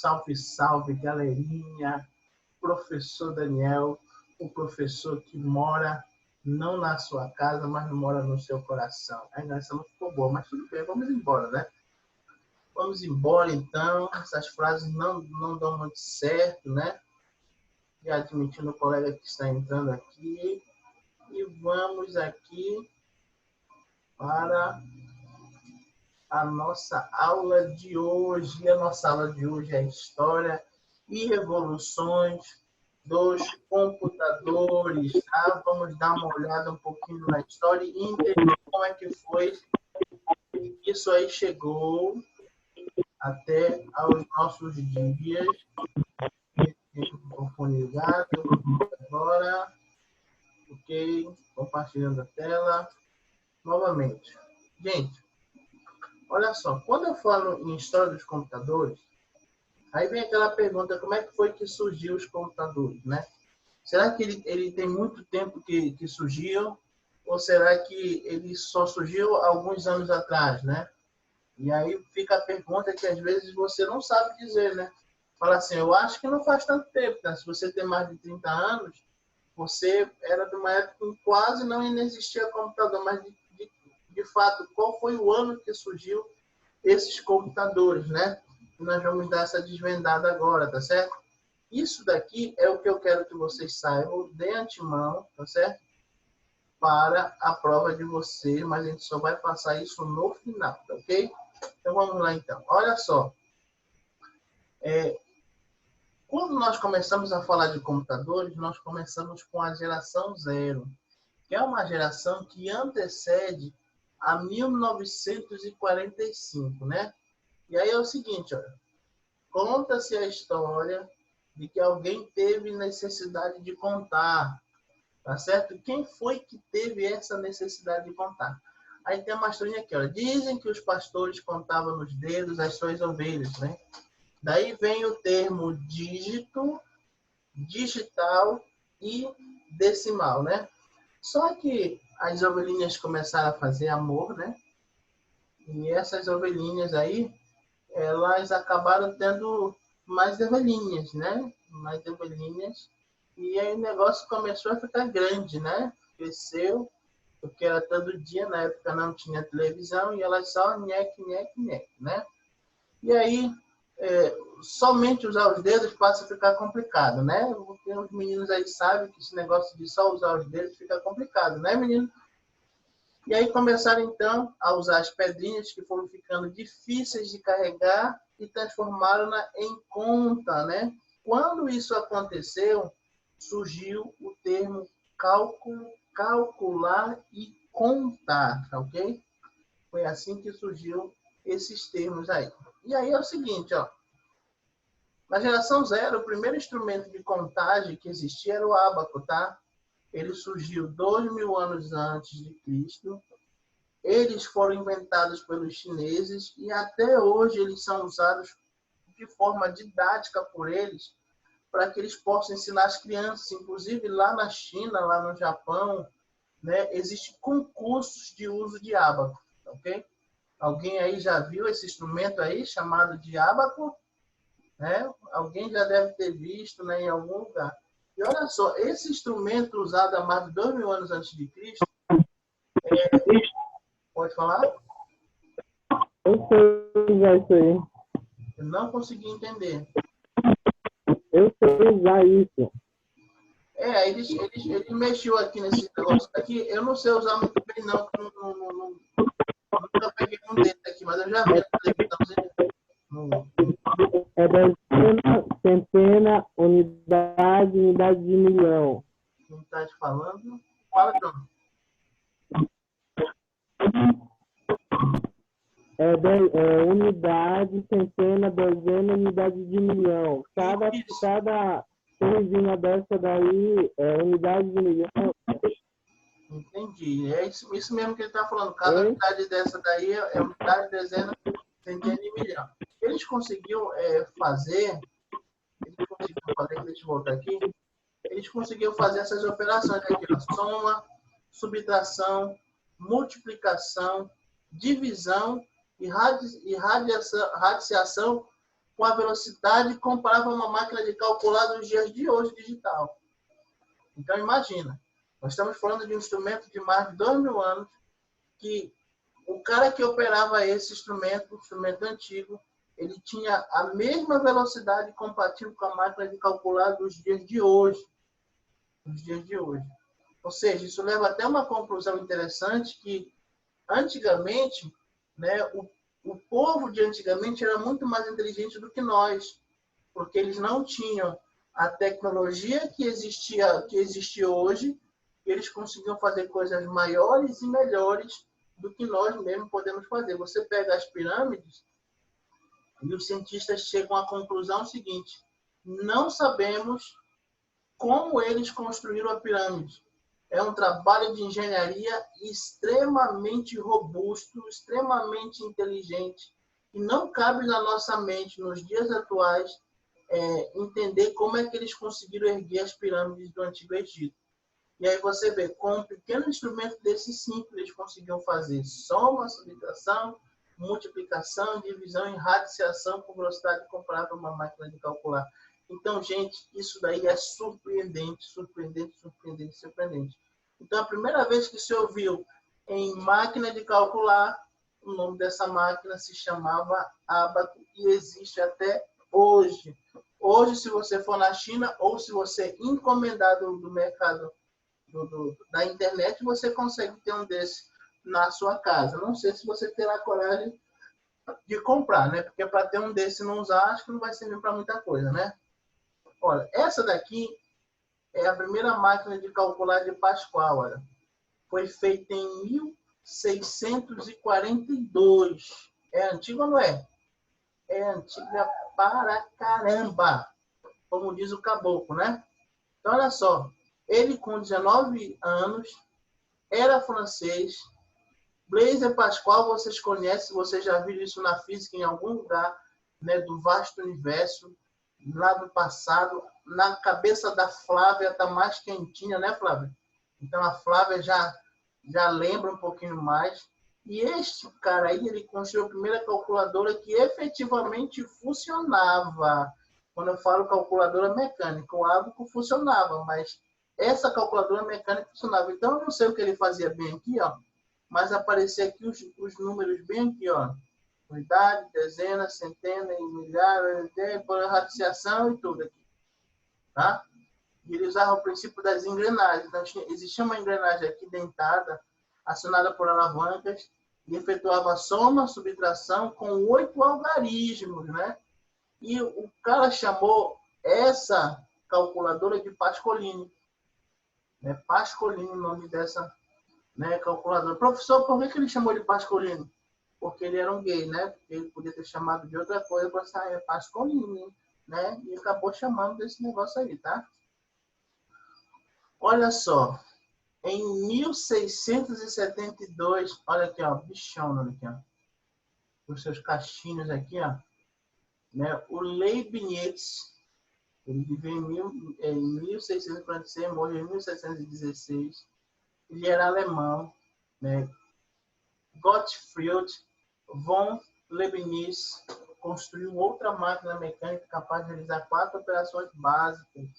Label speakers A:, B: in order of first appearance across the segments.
A: Salve, salve, galerinha. Professor Daniel, o professor que mora não na sua casa, mas mora no seu coração. Ainda essa não ficou boa, mas tudo bem, vamos embora, né? Vamos embora, então. Essas frases não dão muito certo, né? E admitindo o colega que está entrando aqui. E vamos aqui para a nossa aula de hoje. A nossa aula de hoje é História e Revoluções dos Computadores. Tá? Vamos dar uma olhada um pouquinho na história e entender como é que foi que isso aí chegou até aos nossos dias. Microfone ligado. Agora. Ok. Compartilhando a tela. Novamente. Gente, olha só. Quando eu falo em história dos computadores, aí vem aquela pergunta, como é que foi que surgiu os computadores, né? Será que ele tem muito tempo que surgiu? Ou será que ele só surgiu alguns anos atrás, né? E aí fica a pergunta que às vezes você não sabe dizer, né? Fala assim, eu acho que não faz tanto tempo, né? Se você tem mais de 30 anos, você era de uma época em que quase não existia computador, mas de fato, qual foi o ano que surgiu esses computadores, né? E nós vamos dar essa desvendada agora, tá certo? Isso daqui é o que eu quero que vocês saibam de antemão, tá certo? Para a prova de vocês, mas a gente só vai passar isso no final, tá ok? Então vamos lá então. Olha só. Quando nós começamos a falar de computadores, nós começamos com a geração zero, que é uma geração que antecede a 1945, né? E aí é o seguinte, olha, conta-se a história de que alguém teve necessidade de contar, tá certo? Quem foi que teve essa necessidade de contar? Aí tem uma historinha aqui, olha. Dizem que os pastores contavam nos dedos as suas ovelhas, né? Daí vem o termo dígito, digital e decimal, né? Só que as ovelhinhas começaram a fazer amor, né? E essas ovelhinhas aí, elas acabaram tendo mais ovelhinhas, né? Mais ovelhinhas. E aí o negócio começou a ficar grande, né? Cresceu, porque era todo dia, na época não tinha televisão, e elas só nheque, nheque, nheque, né? E aí, somente usar os dedos passa a ficar complicado, né? Porque os meninos aí sabem que esse negócio de só usar os dedos fica complicado, né, menino? E aí começaram, então, a usar as pedrinhas que foram ficando difíceis de carregar e transformaram-na em conta, né? Quando isso aconteceu, surgiu o termo cálculo, calcular e contar, tá ok? Foi assim que surgiu esses termos aí. E aí é o seguinte, ó. Na geração zero, o primeiro instrumento de contagem que existia era o ábaco, tá? Ele surgiu 2000 anos antes de Cristo. Eles foram inventados pelos chineses e até hoje eles são usados de forma didática por eles para que eles possam ensinar as crianças. Inclusive lá na China, lá no Japão, né, existem concursos de uso de ábaco, ok? Alguém aí já viu esse instrumento aí chamado de ábaco? Né? Alguém já deve ter visto, né, em algum lugar. E olha só, esse instrumento usado há mais de 2000 anos antes de Cristo, pode falar?
B: Eu sei usar isso aí.
A: Eu não consegui entender.
B: Eu sei usar isso.
A: Ele mexeu aqui nesse negócio aqui. Eu não sei usar muito bem, não. Nunca peguei um desse aqui, mas eu já vi a televisão.
B: É dezena, centena, unidade, unidade de milhão.
A: Quem está te falando? Fala, João.
B: É unidade, centena, dezena, unidade de milhão. Cada coisinha dessa daí é unidade de milhão.
A: Entendi. É isso mesmo que ele está falando. Cada unidade dessa daí é unidade, dezena, centena e milhão. Eles conseguiram fazer, deixa eu voltar aqui, eles conseguiram fazer essas operações aqui, ó, soma, subtração, multiplicação, divisão e radiciação com a velocidade comparável a uma máquina de calcular dos dias de hoje digital. Então, imagina, nós estamos falando de um instrumento de mais de 2.000 anos, que o cara que operava esse instrumento antigo, ele tinha a mesma velocidade compatível com a máquina de calcular dos dias de hoje. Ou seja, isso leva até uma conclusão interessante que, antigamente, né, o povo de antigamente era muito mais inteligente do que nós, porque eles não tinham a tecnologia que existe hoje, e eles conseguiam fazer coisas maiores e melhores do que nós mesmos podemos fazer. Você pega as pirâmides e os cientistas chegam à conclusão seguinte: não sabemos como eles construíram a pirâmide. É um trabalho de engenharia extremamente robusto, extremamente inteligente, e não cabe na nossa mente, nos dias atuais, entender como é que eles conseguiram erguer as pirâmides do Antigo Egito. E aí você vê, com um pequeno instrumento desse simples, eles conseguiam fazer soma, subtração, multiplicação, divisão e radiciação com velocidade comparável a uma máquina de calcular. Então, gente, isso daí é surpreendente. Então, a primeira vez que se ouviu em máquina de calcular, o nome dessa máquina se chamava ábaco e existe até hoje. Hoje, se você for na China ou se você encomendar do mercado da internet, você consegue ter um desse na sua casa. Não sei se você terá coragem de comprar, né? Porque para ter um desse e não usar, acho que não vai servir para muita coisa, né? Olha, essa daqui é a primeira máquina de calcular de Pascal, olha. Foi feita em 1642. É antiga ou não é? É antiga para caramba, como diz o caboclo, né? Então, olha só. Ele, com 19 anos, era francês. Blaise Pascal, vocês conhecem, vocês já viram isso na física em algum lugar, né, do vasto universo, lá do passado. Na cabeça da Flávia está mais quentinha, né, Flávia? Então, a Flávia já lembra um pouquinho mais. E este cara aí, ele construiu a primeira calculadora que efetivamente funcionava. Quando eu falo calculadora mecânica, o ábaco funcionava, mas essa calculadora mecânica funcionava. Então, eu não sei o que ele fazia bem aqui, ó, mas aparecia aqui os números bem aqui, ó. Unidade, dezena, centena, milhar, radiciação e tudo aqui. Tá? E ele usava o princípio das engrenagens. Então, existia uma engrenagem aqui dentada, acionada por alavancas, e efetuava soma, subtração com 8 algarismos, né? E o cara chamou essa calculadora de Pascolini. Né? Pascolini, o nome dessa, né, calculadora. Professor, por que ele chamou de Pascolini? Porque ele era um gay, né? Porque ele podia ter chamado de outra coisa, para sair Pascolini, né? E acabou chamando desse negócio aí, tá? Olha só, em 1672, olha aqui, ó, bichão, olha aqui, ó, os seus cachinhos aqui, ó, né? O Leibniz, ele viveu em 1646, morreu em 1716. Ele era alemão, né? Gottfried von Leibniz construiu outra máquina mecânica capaz de realizar 4 operações básicas: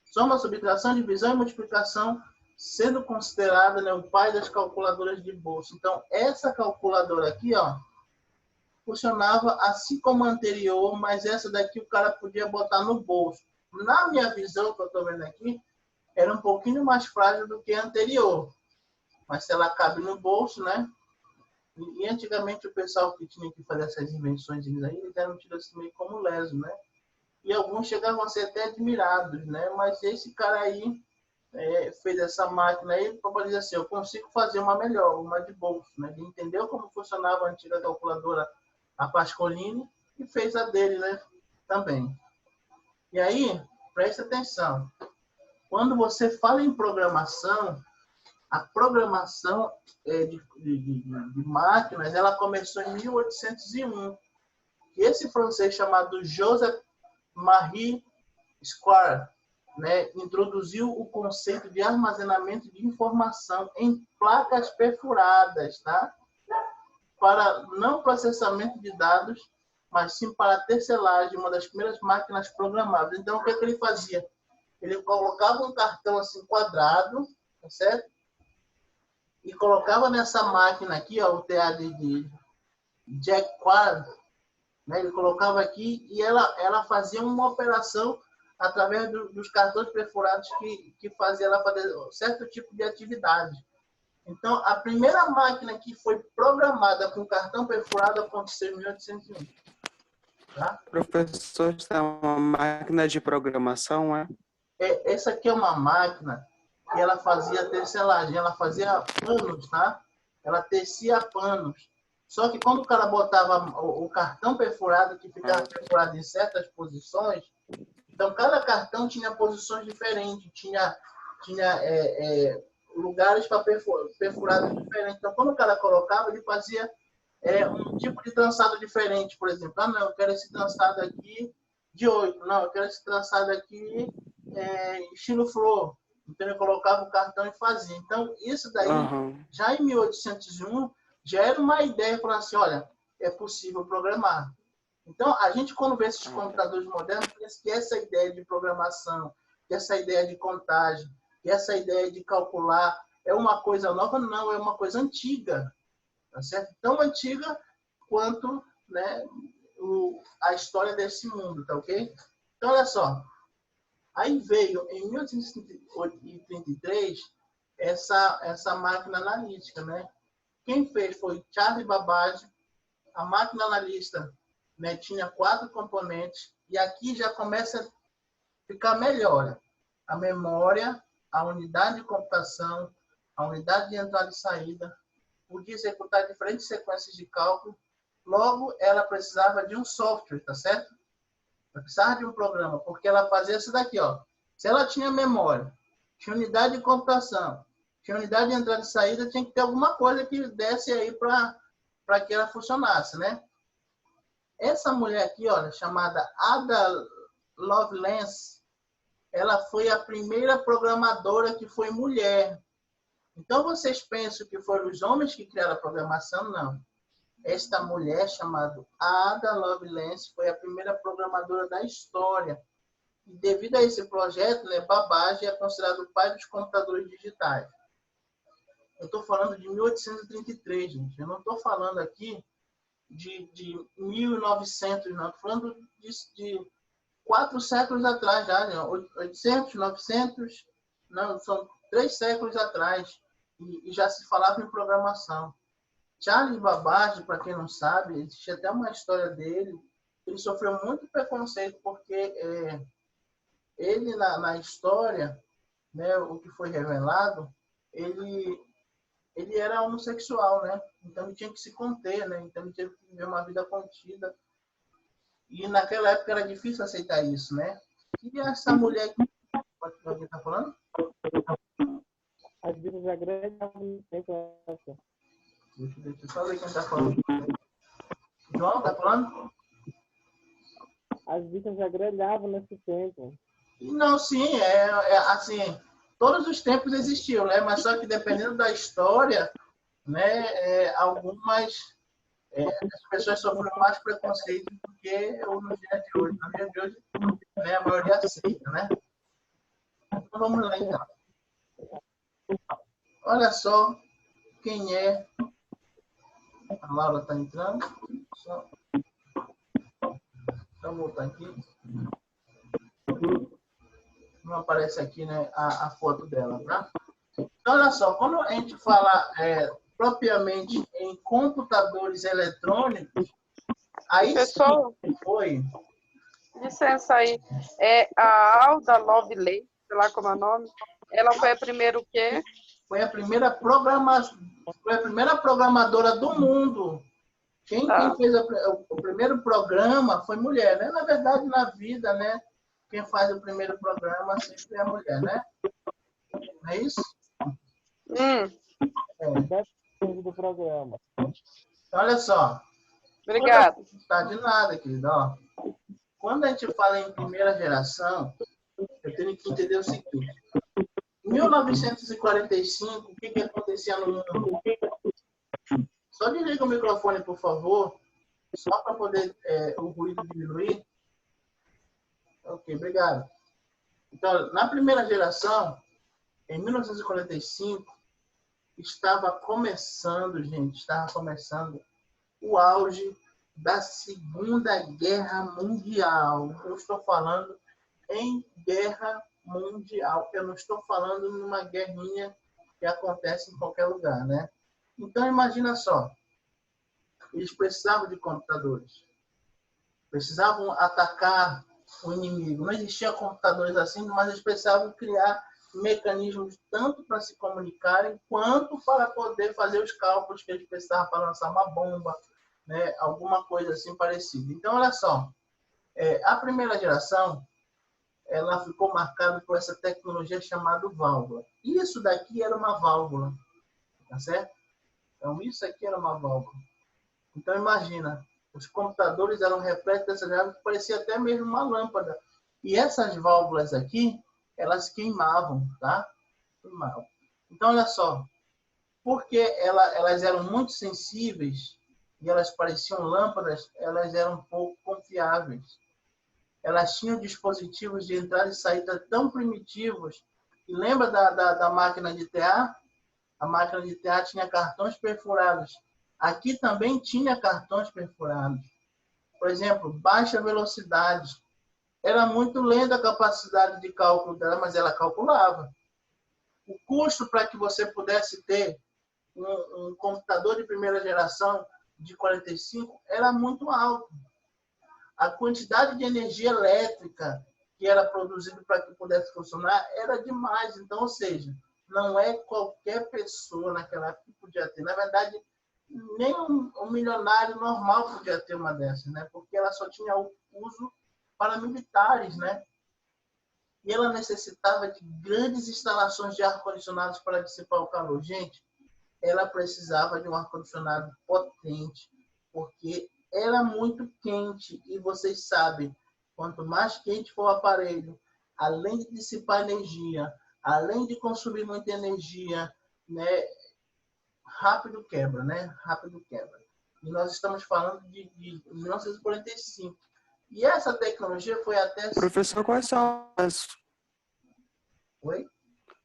A: soma, subtração, divisão e multiplicação, sendo considerada, né, o pai das calculadoras de bolso. Então, essa calculadora aqui, ó, funcionava assim como a anterior, mas essa daqui o cara podia botar no bolso. Na minha visão, que eu estou vendo aqui, era um pouquinho mais frágil do que a anterior. Mas se ela cabe no bolso, né? E antigamente o pessoal que tinha que fazer essas invenções aí, eles eram tidos assim meio como leso, né? E alguns chegavam a ser até admirados, né? Mas esse cara aí fez essa máquina aí para dizer assim: eu consigo fazer uma melhor, uma de bolso, né? Ele entendeu como funcionava a antiga calculadora, a Pascolini, e fez a dele, né? Também. E aí, preste atenção. Quando você fala em programação, a programação de máquinas, ela começou em 1801. E esse francês chamado Joseph Marie Square, né, introduziu o conceito de armazenamento de informação em placas perfuradas, tá? Para não processamento de dados mas sim para a tecelagem, uma das primeiras máquinas programáveis. Então, o que ele fazia? Ele colocava um cartão assim quadrado, tá certo? E colocava nessa máquina aqui, ó, o TA de Jack Quad, né? Ele colocava aqui e ela fazia uma operação através dos cartões perfurados que fazia ela fazer um certo tipo de atividade. Então, a primeira máquina que foi programada com cartão perfurado aconteceu em 1801. Tá?
C: Professor, isso é uma máquina de programação, é?
A: Essa aqui é uma máquina que ela fazia tecelagem, ela fazia panos, tá? Ela tecia panos. Só que quando o cara botava o cartão perfurado, que ficava perfurado em certas posições, então cada cartão tinha posições diferentes, tinha lugares para perfurados diferentes. Então, quando o cara colocava, ele fazia um tipo de trançado diferente, por exemplo. Ah, não, eu quero esse trançado aqui de 8. Não, eu quero esse trançado aqui estilo flor. Então, ele colocava o cartão e fazia. Então, isso daí, já em 1801, já era uma ideia para assim, olha, é possível programar. Então, a gente, quando vê esses computadores modernos, pensa que essa ideia de programação, que essa ideia de contagem, que essa ideia de calcular é uma coisa nova. Não, é uma coisa antiga. Tá certo? Tão antiga quanto, né, a história desse mundo, tá ok? Então, olha só. Aí veio, em 1833, essa máquina analítica, né? Quem fez foi Charles Babbage. A máquina analista, né, tinha 4 componentes, e aqui já começa a ficar melhor. A memória, a unidade de computação, a unidade de entrada e saída, podia executar diferentes sequências de cálculo. Logo, ela precisava de um software, tá certo? Ela precisava de um programa, porque ela fazia isso daqui, ó. Se ela tinha memória, tinha unidade de computação, tinha unidade de entrada e saída, tinha que ter alguma coisa que desse aí para que ela funcionasse, né? Essa mulher aqui, olha, chamada Ada Lovelace, ela foi a primeira programadora que foi mulher. Então, vocês pensam que foram os homens que criaram a programação? Não. Esta mulher, chamada Ada Lovelace, foi a primeira programadora da história. E devido a esse projeto, né, Babbage é considerado o pai dos computadores digitais. Eu estou falando de 1833, gente. Eu não estou falando aqui de 1900, não. Estou falando de 4 séculos atrás, já, né? 800, 900, não, são 3 séculos atrás. E já se falava em programação. Charles Babbage, para quem não sabe, existe até uma história dele. Ele sofreu muito preconceito porque ele, na história, né, o que foi revelado, ele era homossexual, né? Então ele tinha que se conter, né? Então ele teve que viver uma vida contida. E naquela época era difícil aceitar isso, né? E essa mulher que alguém está falando?
B: As bichas já grandes não tem pressa.
A: Deixa eu só ver quem está falando. João, está falando?
B: As bichas já grelhavam nesse tempo.
A: Não, sim, assim, todos os tempos existiam, né? Mas só que dependendo da história, né, algumas as pessoas sofrem mais preconceito do que no dia de hoje. No dia de hoje, né, a maioria aceita, né? Então vamos lá, então. Olha só quem é. A Laura está entrando. Só voltar aqui. Não aparece aqui, né, a foto dela, tá? Então, olha só, quando a gente fala propriamente em computadores eletrônicos, aí
D: Pessoal,
A: sim foi.
D: licença aí. A Ada Lovelace, sei lá como é o nome, ela foi a primeira o quê?
A: Foi a primeira programadora do mundo. Quem fez o primeiro programa foi mulher, né? Na verdade, na vida, né? Quem faz o primeiro programa sempre é a mulher, né? Não é isso?
B: Do programa.
A: Olha só.
D: Obrigada.
A: Tá de nada, querido. Ó, quando a gente fala em primeira geração, eu tenho que entender o seguinte. Em 1945, o que acontecia no mundo? Só desliga o microfone, por favor. Só para poder o ruído diminuir. Ok, obrigado. Então, na primeira geração, em 1945, estava começando, gente, o auge da Segunda Guerra Mundial. Eu estou falando em guerra mundial. Eu não estou falando numa guerrinha que acontece em qualquer lugar, né? Então, imagina só. Eles precisavam de computadores. Precisavam atacar o inimigo. Não existiam computadores assim, mas eles precisavam criar mecanismos tanto para se comunicarem, quanto para poder fazer os cálculos que eles precisavam para lançar uma bomba, né? Alguma coisa assim parecida. Então, olha só. A primeira geração, ela ficou marcada por essa tecnologia chamada válvula. Isso daqui era uma válvula, tá certo? Então, isso aqui era uma válvula. Então, imagina, os computadores eram repletos dessas válvulas que parecia até mesmo uma lâmpada. E essas válvulas aqui, elas queimavam, tá? Queimavam. Então, olha só, porque elas eram muito sensíveis e elas pareciam lâmpadas, elas eram um pouco confiáveis. Elas tinham dispositivos de entrada e saída tão primitivos. E lembra da máquina de TA? A máquina de TA tinha cartões perfurados. Aqui também tinha cartões perfurados. Por exemplo, baixa velocidade. Era muito lenta a capacidade de cálculo dela, mas ela calculava. O custo para que você pudesse ter um computador de primeira geração de 45 era muito alto. A quantidade de energia elétrica que era produzida para que pudesse funcionar era demais. Então, ou seja, não é qualquer pessoa naquela época que podia ter. Na verdade, nem um milionário normal podia ter uma dessas, né? Porque ela só tinha uso para militares, né? E ela necessitava de grandes instalações de ar-condicionados para dissipar o calor. Gente, ela precisava de um ar-condicionado potente, porque era muito quente. E vocês sabem, quanto mais quente for o aparelho, além de dissipar energia, além de consumir muita energia, né? Rápido quebra, né? Rápido quebra. E nós estamos falando de 1945. E essa tecnologia foi até...
C: Professor,
A: Oi?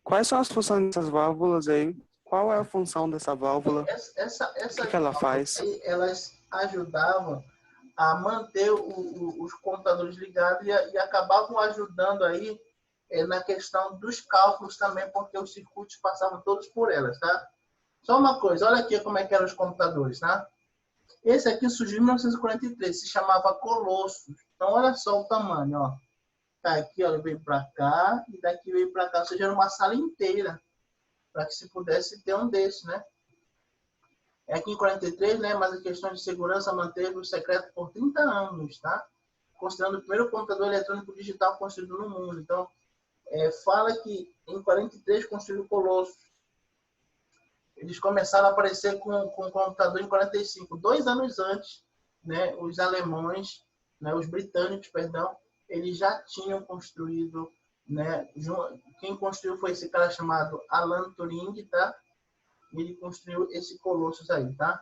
C: Quais são as funções dessas válvulas aí? Qual é a função dessa válvula? O que ela faz?
A: Elas ajudavam a manter os computadores ligados e acabavam ajudando aí na questão dos cálculos também, porque os circuitos passavam todos por elas, tá? Só uma coisa, olha aqui como é que eram os computadores, tá? Esse aqui surgiu em 1943, se chamava Colossus. Então, olha só o tamanho, ó. Tá aqui, ó, veio para cá e daqui veio para cá. Ou seja, era uma sala inteira para que se pudesse ter um desse, né? É aqui em 43, né? Mas a questão de segurança manteve o secreto por 30 anos, tá? Considerando o primeiro computador eletrônico digital construído no mundo. Então, fala que em 43 construiu o Colossus. Eles começaram a aparecer com o computador em 45. 2 anos antes, né, os alemães, né, os britânicos, perdão, eles já tinham construído, né, quem construiu foi esse cara chamado Alan Turing, tá? Ele construiu esse Colossus aí, tá?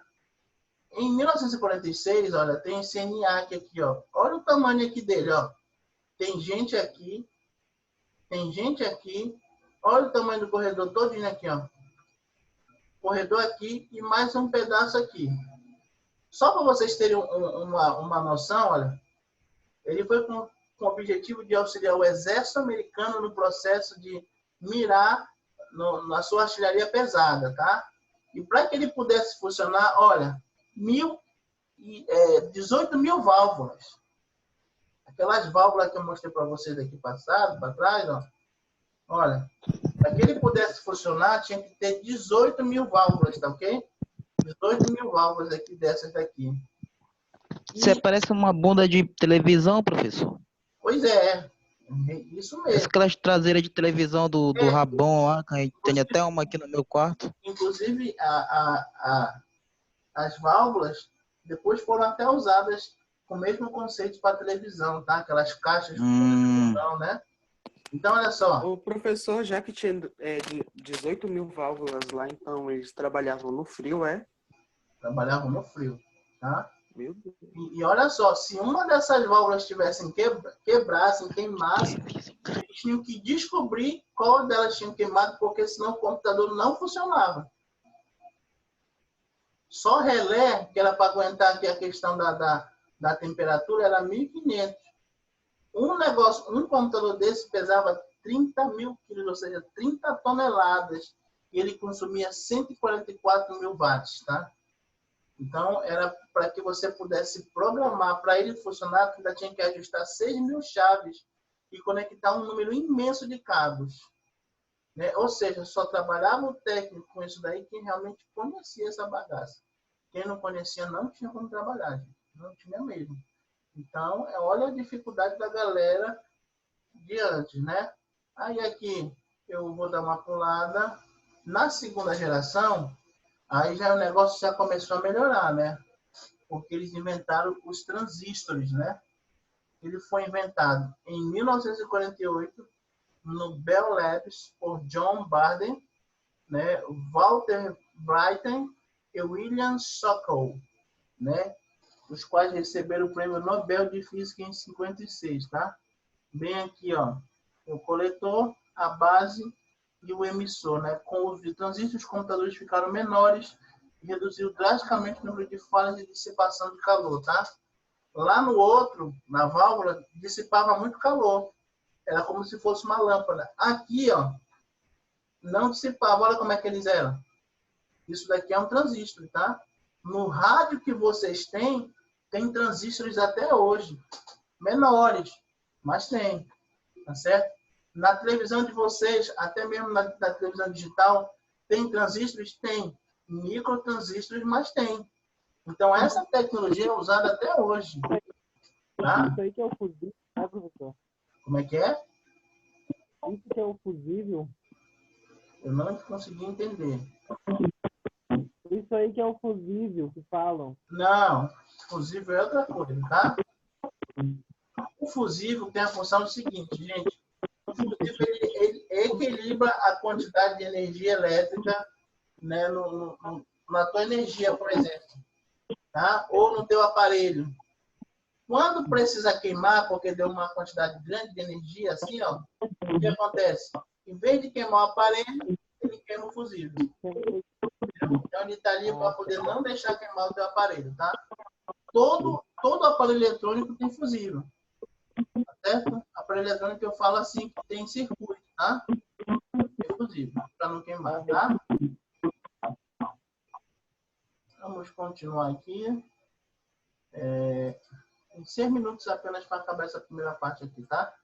A: Em 1946, olha, tem esse ENIAC aqui, ó. Olha o tamanho aqui dele, ó. Tem gente aqui, olha o tamanho do corredor todinho aqui, ó. Corredor aqui e mais um pedaço aqui. Só para vocês terem uma noção, olha, ele foi com o objetivo de auxiliar o exército americano no processo de mirar na sua artilharia pesada, tá? E para que ele pudesse funcionar, olha, 18 mil válvulas. Aquelas válvulas que eu mostrei para vocês aqui para trás, ó. Olha, para que ele pudesse funcionar, tinha que ter 18 mil válvulas, tá ok? 18 mil válvulas aqui dessas daqui.
E: Você parece uma bunda de televisão, professor.
A: Pois é, isso mesmo.
E: Aquelas traseiras de televisão do Rabon lá, que a gente tem até uma aqui no meu quarto.
A: Inclusive, as válvulas depois foram até usadas com o mesmo conceito para televisão, tá? Aquelas caixas de televisão, né? Então, olha só.
C: O professor, já que tinha 18 mil válvulas lá, então eles trabalhavam no frio, é?
A: Trabalhavam no frio, tá?
C: Meu Deus.
A: E olha só, se uma dessas válvulas tivessem quebrassem, queimassem, eles tinham que descobrir qual delas tinha queimado, porque senão o computador não funcionava. Só relé, que era para aguentar aqui a questão da temperatura, era 1.500. Um computador desse pesava 30 mil quilos, ou seja, 30 toneladas. E ele consumia 144 mil watts, tá? Então, era para que você pudesse programar para ele funcionar, que ainda tinha que ajustar 6.000 chaves e conectar um número imenso de cabos. Né? Ou seja, só trabalhava o técnico com isso daí quem realmente conhecia essa bagaça. Quem não conhecia não tinha como trabalhar, gente. Não tinha mesmo. Então, olha a dificuldade da galera de antes, né? Aí aqui eu vou dar uma pulada. Na segunda geração, aí já o negócio já começou a melhorar, né? Porque eles inventaram os transistores, né? Ele foi inventado em 1948 no Bell Labs por John Barden, né? Walter Brattain e William Sokol, né? Os quais receberam o prêmio Nobel de Física em 56, tá? Bem aqui, ó, o coletor, a base e o emissor, né? Com o uso de transistores, os computadores ficaram menores e reduziu drasticamente o número de falhas de dissipação de calor, tá? Lá no outro, na válvula, dissipava muito calor. Era como se fosse uma lâmpada. Aqui, ó, não dissipava. Olha como é que eles eram. Isso daqui é um transistor, tá? No rádio que vocês têm, tem transistores até hoje. Menores, mas tem. Tá certo? Na televisão de vocês, até mesmo na televisão digital, tem transistores? Tem. Microtransistores, mas tem. Então, essa tecnologia é usada até hoje. Tá?
B: Isso aí que é o fusível, né, professor?
A: Como é que é?
B: Isso que é o fusível.
A: Eu não consegui entender.
B: Isso aí que é o fusível que falam.
A: Não, fusível é outra coisa, tá? O fusível tem a função do seguinte, gente. O fusível ele equilibra a quantidade de energia elétrica, né, na tua energia, por exemplo, tá? Ou no teu aparelho. Quando precisa queimar, porque deu uma quantidade grande de energia, assim, ó, o que acontece? Em vez de queimar o aparelho, ele queima o fusível. Então, ele está ali para poder não deixar queimar o teu aparelho, tá? Todo aparelho eletrônico tem fusível, tá certo? Aparelho eletrônico eu falo assim, que tem circuito, tá? Tem fusível, para não queimar, tá? Vamos continuar aqui. Em 6 minutos apenas para acabar essa primeira parte aqui, tá?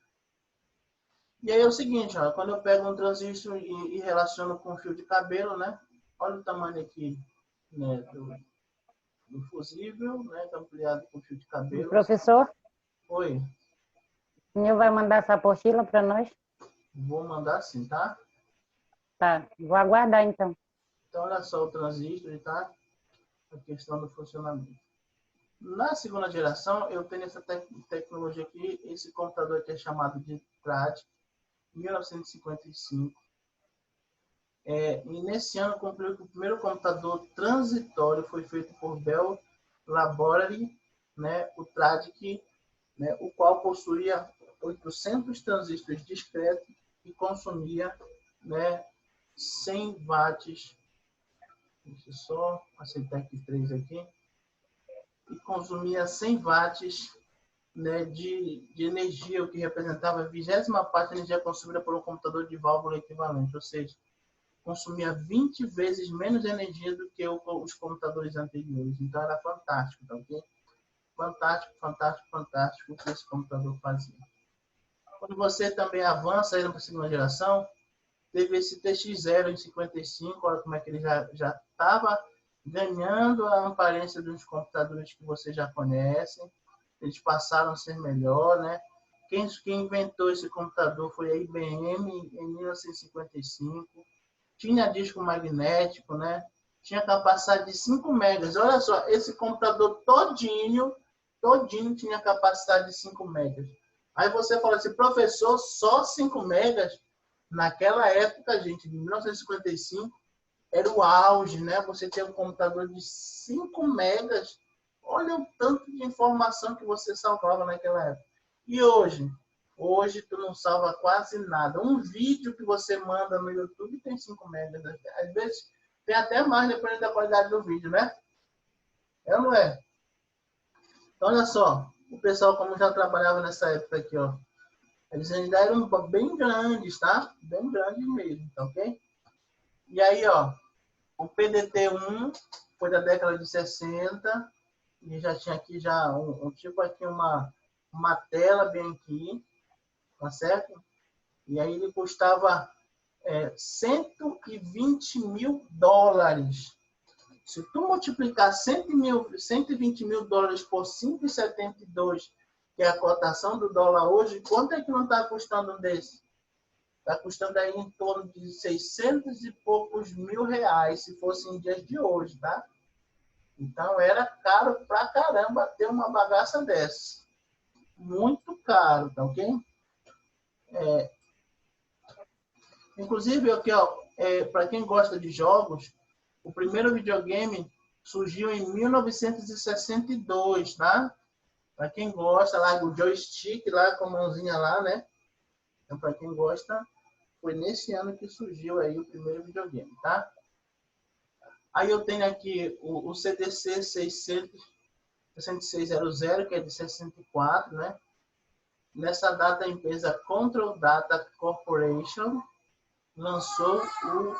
A: E aí é o seguinte, ó, quando eu pego um transistor e relaciono com um fio de cabelo, né? Olha o tamanho aqui, né, do fusível, né, ampliado com fio de cabelo.
F: Professor?
A: Oi.
F: O senhor vai mandar essa apostila para nós?
A: Vou mandar sim, tá?
F: Tá, vou aguardar então.
A: Então, olha só o transistor, tá? A questão do funcionamento. Na segunda geração, eu tenho essa tecnologia aqui, esse computador que é chamado de TRAD, 1955. E nesse ano, concluiu que o primeiro computador transitório foi feito por Bell Laboratory, né, o TRADIC, né, o qual possuía 800 transistores discretos e consumia, né, 100 watts. Deixa eu só aceitar aqui 3 aqui. E consumia 100 watts, né, de energia, o que representava a 20ª parte da energia consumida por um computador de válvula equivalente, ou seja, consumia 20 vezes menos energia do que os computadores anteriores. Então era fantástico, tá ok? Fantástico, fantástico, fantástico o que esse computador fazia. Quando você também avança aí para a segunda geração, teve esse TX0 em 55, olha como é que ele já estava ganhando a aparência dos computadores que você já conhece. Eles passaram a ser melhor, né? Quem inventou esse computador foi a IBM em 1955. Tinha disco magnético, né? Tinha capacidade de 5 megas. Olha só, esse computador todinho tinha capacidade de 5 megas. Aí você fala assim, professor, só 5 megas? Naquela época, gente, de 1955, era o auge, né? Você tinha um computador de 5 megas. Olha o tanto de informação que você salvava naquela época. E hoje? Hoje tu não salva quase nada. Um vídeo que você manda no YouTube tem 5 megas. Às vezes tem até mais, dependendo da qualidade do vídeo, né? É ou não é? Então, olha só. O pessoal, como já trabalhava nessa época aqui, ó. Eles ainda eram bem grandes, tá? Bem grandes mesmo, tá ok? E aí, ó. O PDT-1 foi da década de 60. E já tinha aqui já tipo aqui uma tela bem aqui. Tá certo? E aí ele custava 120 mil dólares. Se tu multiplicar 120 mil dólares por 5,72, que é a cotação do dólar hoje, quanto é que não está custando um desse? Está custando aí em torno de 600 e poucos mil reais, se fosse em dias de hoje, tá? Então era caro pra caramba ter uma bagaça dessa. Muito caro, tá ok? Inclusive, aqui, ó, para quem gosta de jogos, o primeiro videogame surgiu em 1962, tá? Para quem gosta, lá o joystick, lá com a mãozinha lá, né? Então, para quem gosta, foi nesse ano que surgiu aí o primeiro videogame, tá? Aí eu tenho aqui o CDC 6600, que é de 64, né? Nessa data, a empresa Control Data Corporation lançou o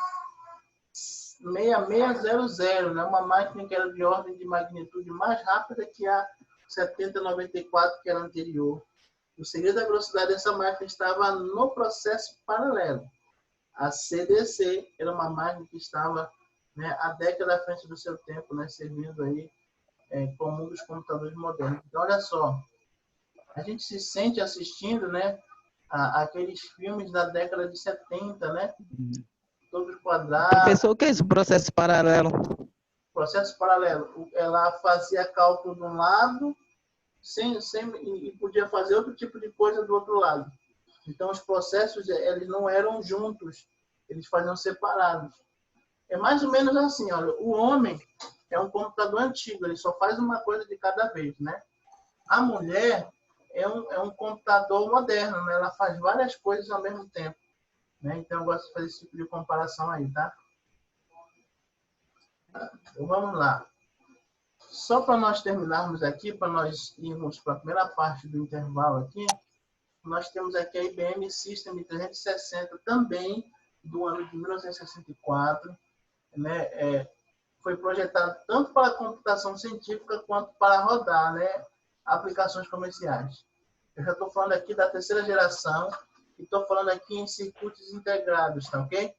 A: 6600, né? Uma máquina que era de ordem de magnitude mais rápida que a 7094, que era anterior. O segredo da velocidade dessa máquina estava no processo paralelo. A CDC era uma máquina que estava, né, a década à frente do seu tempo, né, servindo aí como um dos computadores modernos. Então, olha só, a gente se sente assistindo, né, aqueles filmes da década de 70, né? Todos quadrados.
E: Professor, o que é esse processo paralelo?
A: Processo paralelo. Ela fazia cálculo de um lado e podia fazer outro tipo de coisa do outro lado. Então, os processos, eles não eram juntos. Eles faziam separados. É mais ou menos assim, olha. O homem é um computador antigo. Ele só faz uma coisa de cada vez, né? A mulher é um computador moderno, né? Ela faz várias coisas ao mesmo tempo, né? Então, eu gosto de fazer esse tipo de comparação aí, tá? Então, vamos lá. Só para nós terminarmos aqui, para nós irmos para a primeira parte do intervalo aqui, nós temos aqui a IBM System 360, também do ano de 1964, né? Foi projetado tanto para computação científica quanto para rodar, né, aplicações comerciais. Eu já estou falando aqui da terceira geração e estou falando aqui em circuitos integrados, tá ok?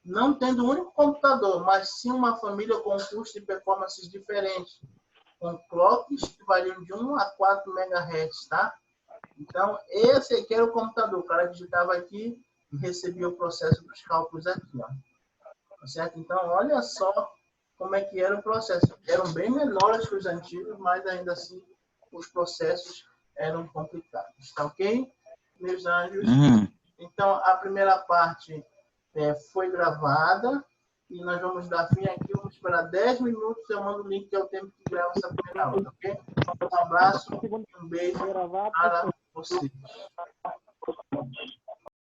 A: Não tendo um único computador, mas sim uma família com custos e performances diferentes, com clocks que variam de 1 a 4 MHz, tá? Então, esse aqui era o computador. O cara digitava aqui e recebia o processo dos cálculos aqui, ó. Tá certo? Então, olha só como é que era o processo. Eram bem menores que os antigos, mas ainda assim os processos eram complicados, tá ok? Meus anjos. Então, a primeira parte foi gravada e nós vamos dar fim aqui. Vamos esperar 10 minutos. Eu mando o link que é o tempo que grava essa primeira aula, ok? Um abraço e um beijo para vocês.